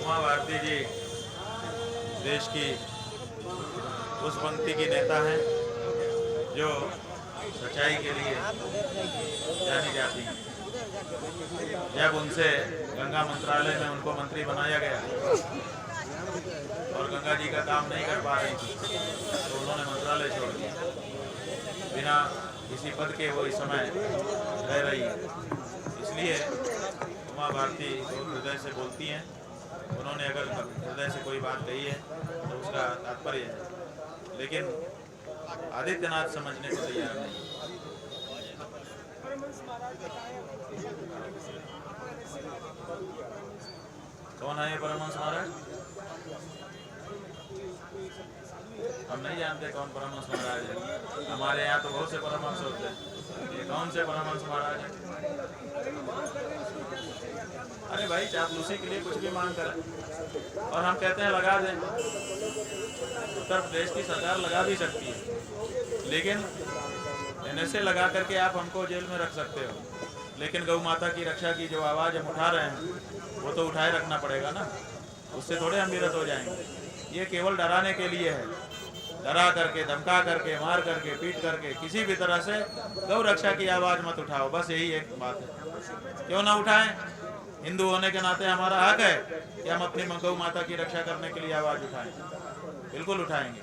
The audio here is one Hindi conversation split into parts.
उमा भारती जी देश की उस पंक्ति की नेता हैं जो सच्चाई के लिए जानी जाती हैं। जब उनसे गंगा मंत्रालय में उनको मंत्री बनाया गया और गंगा जी का काम नहीं कर पा रही थी तो उन्होंने मंत्रालय छोड़ दिया। बिना किसी पद के वो इस समय रह रही है। इसलिए उमा भारती हृदय से बोलती हैं। उन्होंने अगर हृदय से कोई बात कही है तो उसका तात्पर्य है, लेकिन आदित्यनाथ समझने को तैयार नहीं। कौन है ये परमहंस महाराज? हम नहीं जानते कौन परमहंस महाराज है। हमारे यहाँ तो बहुत से परमहंस होते हैं। ये कौन से परमहंस महाराज है? अरे भाई, चापलूसी के लिए कुछ भी मांग करें और हम कहते हैं लगा दें। उत्तर प्रदेश की सरकार लगा भी सकती है, लेकिन NSA लगा करके आप हमको जेल में रख सकते हो, लेकिन गौ माता की रक्षा की जो आवाज़ हम उठा रहे हैं वो तो उठाए रखना पड़ेगा ना। उससे थोड़े हम विरत हो जाएंगे। ये केवल डराने के लिए है। डरा करके, धमका करके, मार करके, पीट करके किसी भी तरह से गौ रक्षा की आवाज़ मत उठाओ। बस यही एक बात है। क्यों ना उठाएं? हिंदू होने के नाते हमारा हक है कि हम अपनी गौ माता की रक्षा करने के लिए आवाज़ उठाएं। बिल्कुल उठाएंगे।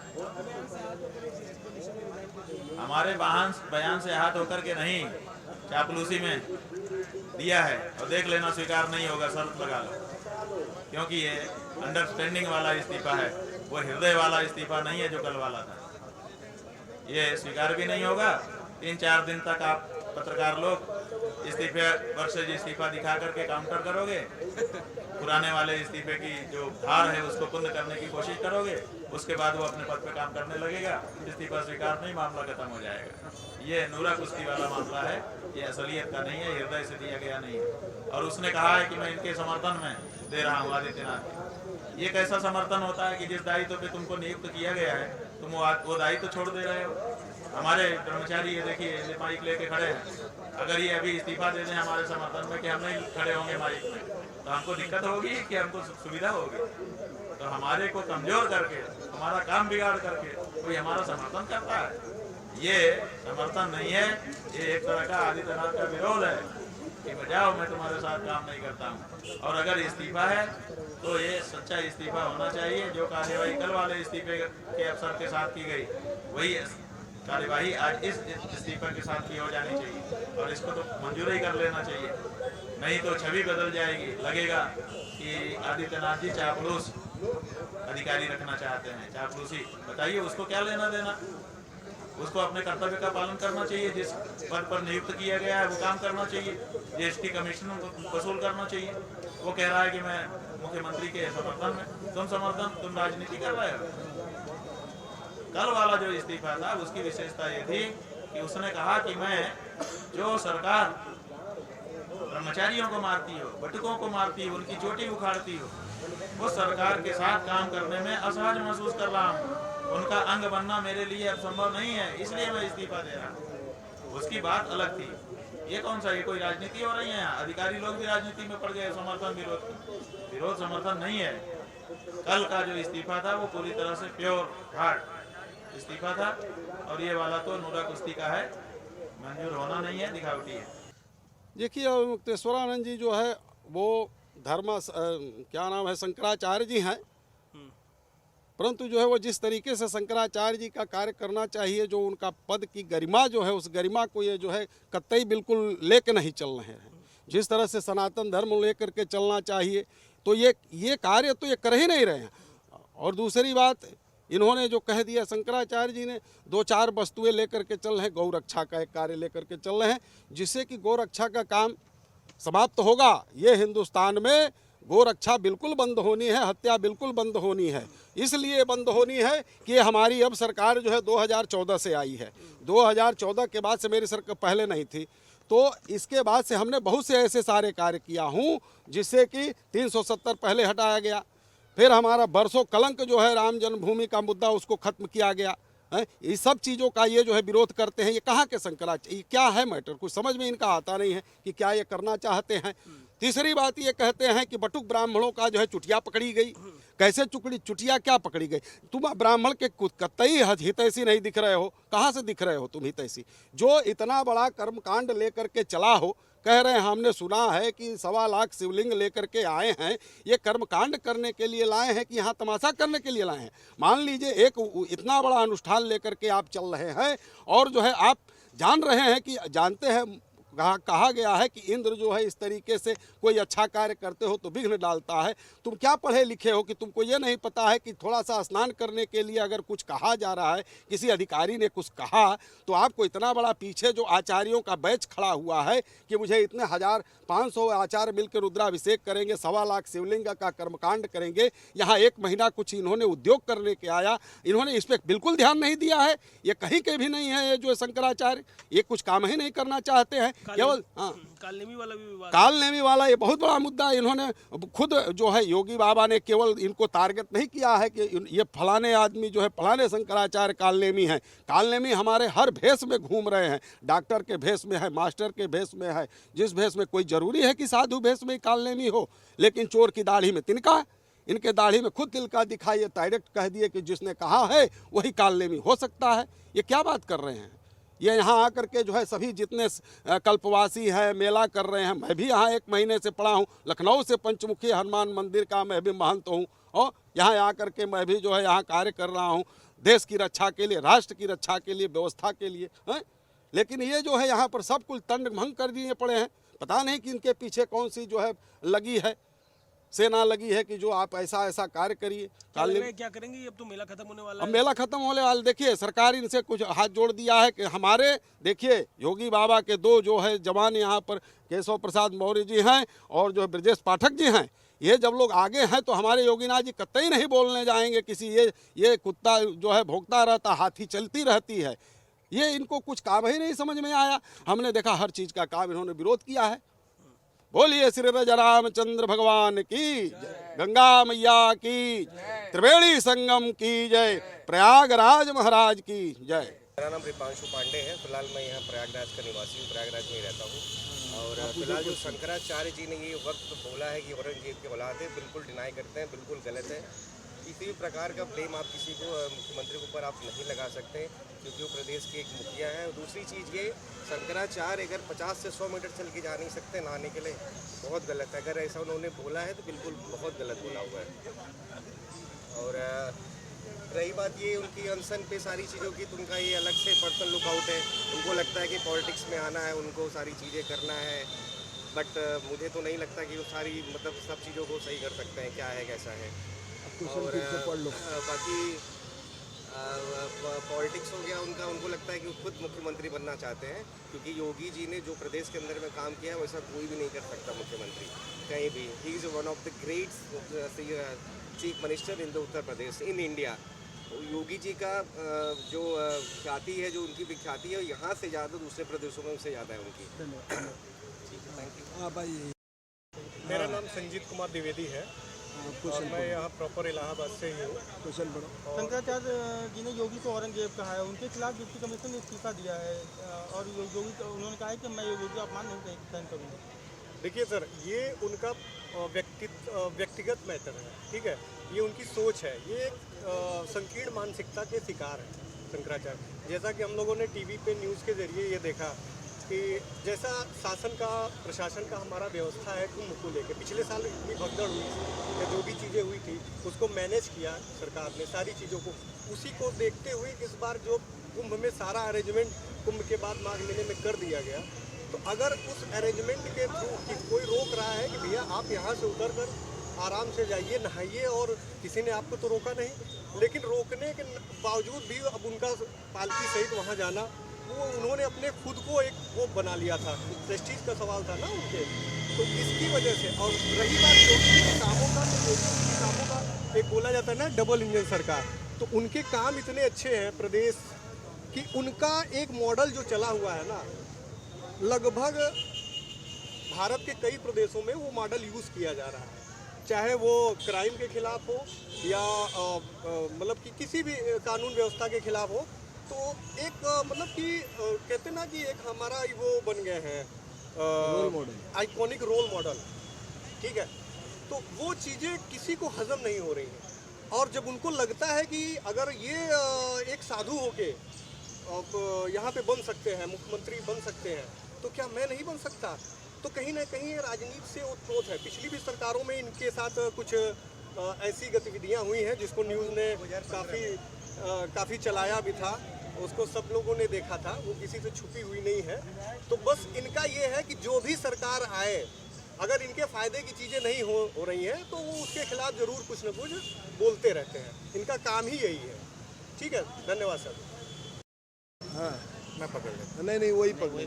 हमारे बयान से हाथ होकर के नहीं, चापलूसी में दिया है और देख लेना, स्वीकार नहीं होगा, शर्त लगा लो। क्योंकि ये अंडरस्टैंडिंग वाला इस्तीफा है, वो हृदय वाला इस्तीफा नहीं है जो कल वाला था। ये स्वीकार भी नहीं होगा। 3-4 दिन तक आप पत्रकार लोग इस्तीफे वर्सेज इस्तीफा दिखा करके काउंटर करोगे। पुराने वाले इस्तीफे की जो धार है उसको कुंद करने की कोशिश करोगे। उसके बाद वो अपने पद पे काम करने लगेगा। इस्तीफा स्वीकार नहीं, मामला खत्म हो जाएगा। ये नूरा कुश्ती वाला मामला है। ये असलियत का नहीं है, हृदय से दिया गया नहीं है। और उसने कहा है कि मैं इनके समर्थन में दे रहा हूँ आदित्यनाथ। ये कैसा समर्थन होता है कि जिस दायित्व पे तुमको नियुक्त किया गया है तुम वो दायित्व छोड़ दे रहे हो। हमारे कर्मचारी ये देखिए माइक लेके खड़े हैं। अगर ये अभी इस्तीफा दे दें हमारे समर्थन में कि हम नहीं खड़े होंगे माइक में, तो हमको दिक्कत होगी कि हमको सुविधा होगी? तो हमारे को कमजोर करके, हमारा काम बिगाड़ करके कोई हमारा समर्थन करता है? ये समर्थन नहीं है। ये एक तरह का आदित्यनाथ का विरोध है कि बजाओ, मैं तुम्हारे साथ काम नहीं करता हूँ। और अगर इस्तीफा है तो ये सच्चा इस्तीफा होना चाहिए। जो कार्यवाही कल वाले इस्तीफे के अफसर के साथ की गई, वही कार्यवाही आज इस इस्तीफा के साथ की हो जानी चाहिए और इसको तो मंजूर ही कर लेना चाहिए। नहीं तो छवि बदल जाएगी। लगेगा कि आदित्यनाथ जी चापलूस अधिकारी रखना चाहते हैं। चापलूसी, बताइए उसको क्या लेना देना? उसको अपने कर्तव्य का पालन करना चाहिए। जिस पद पर नियुक्त किया गया है वो काम करना चाहिए। GST कमीशन वसूल करना चाहिए। वो कह रहा है कि मैं मुख्यमंत्री के समर्थन में। तुम राजनीति कर रहे हो। कल वाला जो इस्तीफा था उसकी विशेषता ये थी कि उसने कहा कि मैं जो सरकार कर्मचारियों को मारती हो, बटुकों को मारती हो, उनकी चोटी उखाड़ती हो, वो सरकार के साथ काम करने में असहज महसूस कर रहा हूँ। उनका अंग बनना मेरे लिए अब संभव नहीं है, इसलिए मैं इस्तीफा दे रहा हूँ। उसकी बात अलग थी। ये कौन सा, ये कोई राजनीति हो रही है यहाँ? अधिकारी लोग भी राजनीति में पड़ गए। समर्थन विरोध समर्थन नहीं है। कल का जो इस्तीफा था वो पूरी तरह से प्योर हार्ट इस्तीफा था और ये वाला तो नूरा कुश्ती का है, मंजूर होना नहीं है, दिखावटी है। देखिए, मुक्तेश्वरानंद जी जो है वो क्या नाम है, शंकराचार्य जी हैं। परंतु जो है वो जिस तरीके से शंकराचार्य जी का कार्य करना चाहिए, जो उनका पद की गरिमा जो है, उस गरिमा को ये जो है कतई बिल्कुल लेके नहीं चल रहे हैं। जिस तरह से सनातन धर्म लेकर के चलना चाहिए, तो ये कार्य तो ये कर ही नहीं रहे हैं। और दूसरी बात, इन्होंने जो कह दिया, शंकराचार्य जी ने 2-4 वस्तुएं लेकर के चल रहे हैं। गौ रक्षा का एक कार्य लेकर के चल रहे हैं, जिससे कि गौ रक्षा का काम समाप्त होगा। ये हिंदुस्तान में गौ रक्षा बिल्कुल बंद होनी है, हत्या बिल्कुल बंद होनी है। इसलिए बंद होनी है कि हमारी अब सरकार जो है 2014 से आई है। 2014 के बाद से मेरी सरकार पहले नहीं थी, तो इसके बाद से हमने बहुत से ऐसे सारे कार्य किया हूँ जिससे कि 370 पहले हटाया गया। फिर हमारा बरसों कलंक जो है राम जन्मभूमि का मुद्दा, उसको खत्म किया गया है। इस सब चीज़ों का ये जो है विरोध करते हैं। ये कहाँ के शंकराचार्य, ये क्या है मैटर, कुछ समझ में इनका आता नहीं है कि क्या ये करना चाहते हैं। तीसरी बात ये कहते हैं कि बटुक ब्राह्मणों का जो है चुटिया पकड़ी गई। कैसे चुटिया क्या पकड़ी गई? तुम ब्राह्मण के कतई हितैषी नहीं दिख रहे हो। कहाँ से दिख रहे हो तुम हितैषी? जो इतना बड़ा कर्मकांड लेकर के चला हो, कह रहे हैं हमने सुना है कि 1.25 लाख शिवलिंग लेकर के आए हैं। ये कर्मकांड करने के लिए लाए हैं कि यहाँ तमाशा करने के लिए लाए हैं? मान लीजिए एक इतना बड़ा अनुष्ठान लेकर के आप चल रहे हैं और जो है आप जान रहे हैं कि जानते हैं, कहा गया है कि इंद्र जो है इस तरीके से कोई अच्छा कार्य करते हो तो विघ्न डालता है। तुम क्या पढ़े लिखे हो कि तुमको ये नहीं पता है कि थोड़ा सा स्नान करने के लिए अगर कुछ कहा जा रहा है, किसी अधिकारी ने कुछ कहा, तो आपको इतना बड़ा पीछे जो आचार्यों का बैच खड़ा हुआ है कि मुझे इतने 1500 आचार्य मिलकर रुद्राभिषेक करेंगे, 1.25 लाख शिवलिंग का कर्मकांड करेंगे। यहाँ 1 महीना कुछ इन्होंने उद्योग करने के आया, इन्होंने इस पर बिल्कुल ध्यान नहीं दिया है। ये कहीं के भी नहीं है। ये जो शंकराचार्य ये कुछ काम ही नहीं करना चाहते हैं। केवल कालनेमी वाला भी विवाद, कालनेमी वाला ये बहुत बड़ा मुद्दा है। इन्होंने खुद जो है योगी बाबा ने केवल इनको टारगेट नहीं किया है कि ये फलाने आदमी जो है फलाने शंकराचार्य कालनेमी हैं। कालनेमी हमारे हर भेष में घूम रहे हैं। डॉक्टर के भेष में है, मास्टर के भेष में है, जिस भेष में। कोई जरूरी है कि साधु भेष में कालनेमी हो, लेकिन चोर की दाढ़ी में तिनका, इनके दाढ़ी में खुद तिलका दिखाई, डायरेक्ट कह दिए कि जिसने कहा है वही कालनेमी हो सकता है। ये क्या बात कर रहे हैं? ये यहाँ आकर के जो है सभी जितने कल्पवासी हैं मेला कर रहे हैं। मैं भी यहाँ 1 महीने से पड़ा हूँ। लखनऊ से पंचमुखी हनुमान मंदिर का मैं भी महंत हूँ और यहाँ आकर के मैं भी जो है यहाँ कार्य कर रहा हूँ देश की रक्षा के लिए, राष्ट्र की रक्षा के लिए, व्यवस्था के लिए है। लेकिन ये जो है यहाँ पर सब कुछ तंड भंग कर दिए पड़े हैं। पता नहीं कि इनके पीछे कौन सी जो है लगी है, सेना लगी है कि जो आप ऐसा कार्य करिए। क्या करेंगे? अब तो मेला खत्म होने वाला है। अब मेला खत्म होने वाला, देखिए सरकार इनसे कुछ हाथ जोड़ दिया है कि हमारे, देखिए योगी बाबा के 2 जो है जवान यहाँ पर केशव प्रसाद मौर्य जी हैं और जो है ब्रजेश पाठक जी हैं। ये जब लोग आगे हैं तो हमारे योगीनाथ जी कतई नहीं बोलने जाएंगे किसी। ये कुत्ता जो है भोंकता रहता, हाथी चलती रहती है। ये इनको कुछ काम ही नहीं समझ में आया। हमने देखा हर चीज़ का काम इन्होंने विरोध किया है। बोलिए श्री राजा रामचंद्र भगवान की जय, गंगा मैया की, त्रिवेणी संगम की जय, प्रयागराज महाराज की जय। मेरा नाम रिपांशु पांडे है। फिलहाल मैं यहाँ प्रयागराज का निवासी हूँ, प्रयागराज में ही रहता हूँ। और फिलहाल जो शंकराचार्य जी ने ये वक्त बोला है कि औरंगजेब के औलाद है, बिल्कुल डिनाई करते हैं, बिल्कुल गलत है। किसी भी प्रकार का ब्लेम आप किसी को मुख्यमंत्री के ऊपर आप नहीं लगा सकते, क्योंकि वो प्रदेश के एक मुखिया हैं। दूसरी चीज़ ये, शंकराचार्य अगर 50 से 100 मीटर चल के जा नहीं सकते नहाने के लिए, बहुत गलत है। अगर ऐसा उन्होंने बोला है तो बिल्कुल बहुत गलत बोला हुआ है। और रही बात ये उनकी अनशन पे सारी चीज़ों की, तो उनका ये अलग से पर्सनल लुकआउट है। उनको लगता है कि पॉलिटिक्स में आना है, उनको सारी चीज़ें करना है। बट मुझे तो नहीं लगता कि वो सारी मतलब सब चीज़ों को सही कर सकते हैं, क्या है कैसा है। और बाकी पॉलिटिक्स हो गया उनका, उनको लगता है कि वो खुद मुख्यमंत्री बनना चाहते हैं, क्योंकि योगी जी ने जो प्रदेश के अंदर में काम किया है वैसा कोई भी नहीं कर सकता मुख्यमंत्री कहीं भी। He is one of the great chief minister in the Uttar Pradesh, in India. Yogi ji का जो ख्याति है, जो उनकी विख्याति है, यहाँ से ज़्यादा दूसरे प्रदेशों में उससे ज़्यादा है उनकी। ठीक है, थैंक यू। हाँ भाई, मेरा नाम संजीत कुमार द्विवेदी है और मैं यहाँ प्रॉपर इलाहाबाद से ही हूँ। शंकराचार्य जी ने योगी को औरंगजेब कहा है, उनके खिलाफ डिप्टी कमिश्नर ने इस्तीफा दिया है और योगी उन्होंने कहा है कि मैं योगी को अपमान नहीं सहन करूँगा। देखिए सर, ये उनका व्यक्तिगत मैटर है, ठीक है, ये उनकी सोच है। ये एक संकीर्ण मानसिकता के शिकार है शंकराचार्य। जैसा कि हम लोगों ने टीवी पे न्यूज़ के जरिए ये देखा कि जैसा शासन का, प्रशासन का हमारा व्यवस्था है कुंभ को लेकर, पिछले साल इतनी भगदड़ हुई या जो भी चीज़ें हुई थी उसको मैनेज किया सरकार ने सारी चीज़ों को। उसी को देखते हुए इस बार जो कुंभ में सारा अरेंजमेंट कुंभ के बाद माघ महीने में कर दिया गया, तो अगर उस अरेंजमेंट के थ्रू कि कोई रोक रहा है कि भैया आप यहाँ से उतर कर आराम से जाइए, नहाइए, और किसी ने आपको तो रोका नहीं, लेकिन रोकने के बावजूद भी अब उनका पालकी सहित वहाँ जाना, वो उन्होंने अपने खुद को एक वो बना लिया था। प्रेस्टीज का सवाल था ना उनके, तो इसकी वजह से। और रही बात योगी के कामों का, तो योगी के कामों का एक बोला जाता है ना डबल इंजन सरकार, तो उनके काम इतने अच्छे हैं प्रदेश कि उनका एक मॉडल जो चला हुआ है ना, लगभग भारत के कई प्रदेशों में वो मॉडल यूज़ किया जा रहा है, चाहे वो क्राइम के खिलाफ हो या मतलब कि किसी भी कानून व्यवस्था के खिलाफ हो। तो एक मतलब कि कहते ना कि एक हमारा वो बन गए हैं आइकॉनिक रोल मॉडल ठीक है। तो वो चीज़ें किसी को हजम नहीं हो रही हैं, और जब उनको लगता है कि अगर ये एक साधु होके यहाँ पे बन सकते हैं, मुख्यमंत्री बन सकते हैं, तो क्या मैं नहीं बन सकता? तो कहीं ना कहीं ये राजनीति से ओतप्रोत है। पिछली भी सरकारों में इनके साथ कुछ ऐसी गतिविधियाँ हुई हैं जिसको न्यूज़ ने काफ़ी चलाया भी था, उसको सब लोगों ने देखा था, वो किसी से छुपी हुई नहीं है। तो बस इनका ये है कि जो भी सरकार आए, अगर इनके फ़ायदे की चीज़ें नहीं हो रही हैं तो वो उसके खिलाफ ज़रूर कुछ न कुछ बोलते रहते हैं। इनका काम ही यही है। ठीक है, धन्यवाद सर। हाँ मैं पकड़ लेता नहीं वही पकड़े,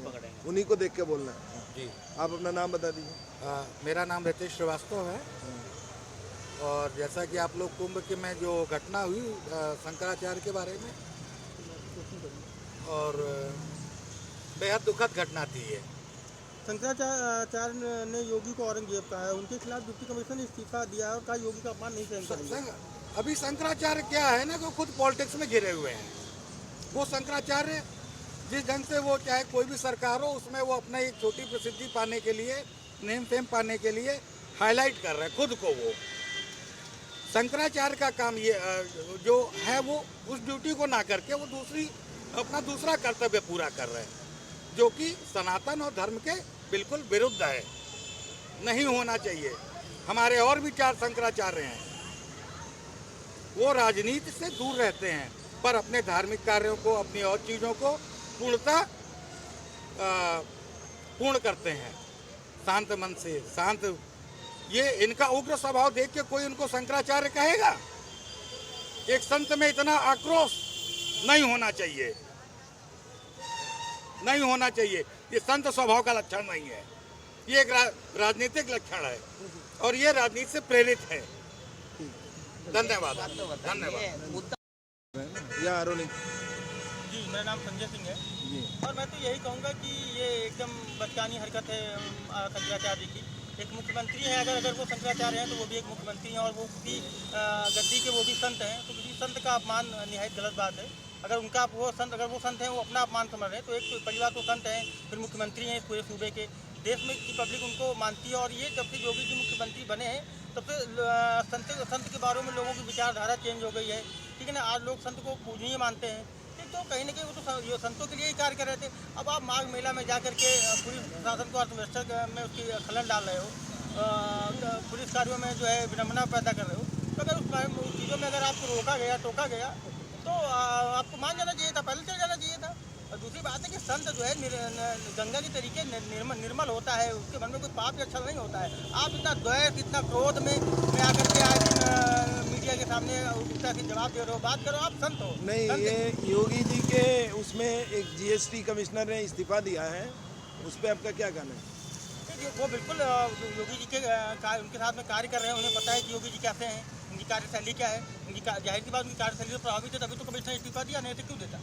उन्हीं को देख के बोलना है। जी। आप अपना नाम बता दीजिए। मेरा नाम रितेश श्रीवास्तव है, और जैसा कि आप लोग कुंभ के में जो घटना हुई शंकराचार्य के बारे में, और बेहद दुखद घटना थी ये। शंकराचार्य ने योगी को औरंगजेब कहा है, उनके खिलाफ डिप्टी कमिश्नर ने इस्तीफा दिया है और कहा योगी का अपमान नहीं सहन करेंगे। अभी शंकराचार्य क्या है ना, वो खुद पॉलिटिक्स में घिरे हुए हैं। वो शंकराचार्य जिस ढंग से वो चाहे कोई भी सरकार हो, उसमें वो अपना एक छोटी प्रसिद्धि पाने के लिए, नेम फेम पाने के लिए हाईलाइट कर रहे हैं खुद को। वो शंकराचार्य का काम ये जो है, वो उस ड्यूटी को ना करके वो अपना दूसरा कर्तव्य पूरा कर रहे हैं, जो कि सनातन और धर्म के बिल्कुल विरुद्ध है, नहीं होना चाहिए। हमारे और भी 4 शंकराचार्य हैं, वो राजनीति से दूर रहते हैं, पर अपने धार्मिक कार्यों को, अपनी और चीज़ों को पूर्ण करते हैं शांत मन से। शांत, ये इनका उग्र स्वभाव देख के कोई उनको शंकराचार्य कहेगा? एक संत में इतना आक्रोश नहीं होना चाहिए, नहीं होना चाहिए। ये संत स्वभाव का लक्षण नहीं है, ये एक राजनीतिक लक्षण है, और ये राजनीति से प्रेरित है। धन्यवाद, धन्यवाद। या आरोनी जी, मेरा नाम संजय सिंह है, और मैं तो यही कहूँगा कि ये एकदम बचकानी हरकत है शंकराचार्य जी की। एक मुख्यमंत्री है, अगर वो शंकराचार्य हैं तो वो भी एक मुख्यमंत्री हैं, और वो भी गद्दी के वो भी संत हैं, तो किसी संत का अपमान निहायत गलत बात है। अगर वो संत हैं, वो अपना अपमान समझ रहे हैं, तो एक परिवार तो संत हैं, फिर मुख्यमंत्री हैं इस पूरे सूबे के, देश में की पब्लिक उनको मानती है। और ये जब से योगी जी मुख्यमंत्री बने हैं तब से संत के बारे में लोगों की विचारधारा चेंज हो गई है, ठीक है ना। आज लोग संत को पूजनीय मानते हैं, तो कहीं ना कहीं वो तो संतों के लिए ही कार्य कर रहे थे। अब आप माघ मेला में जा करके पुलिस प्रशासन को अर्थव्यवस्था में उसकी खलल डाल रहे हो, पुलिस कार्यों में जो है विडम्बना पैदा कर रहे हो, तो अगर उस चीज़ों में अगर आपको रोका गया, टोका गया, तो आपको मान जाना चाहिए था, पहले चल जाना चाहिए था। और दूसरी बात है कि संत जो है गंगा के तरीके निर्मल होता है, उसके मन में कोई पाप या छल नहीं होता है। आप इतना द्वेष, इतना क्रोध में आकर के आज मीडिया के सामने उल्टा से जवाब दे रहे हो, बात करो, आप संत हो। नहीं, ये योगी जी के उसमें एक जीएसटी कमिश्नर ने इस्तीफा दिया है, उस पर आपका क्या कहना है? वो बिल्कुल योगी जी के उनके साथ में कार्य कर रहे हैं, उन्हें पता है कि योगी जी कैसे हैं, उनकी कार्यशैली क्या है, उनकी जाहिर सी बात उनकी कार्यशैली से प्रभावित है, तभी तो कमिश्नर इस्तीफा दिया, नहीं तो क्यों देता।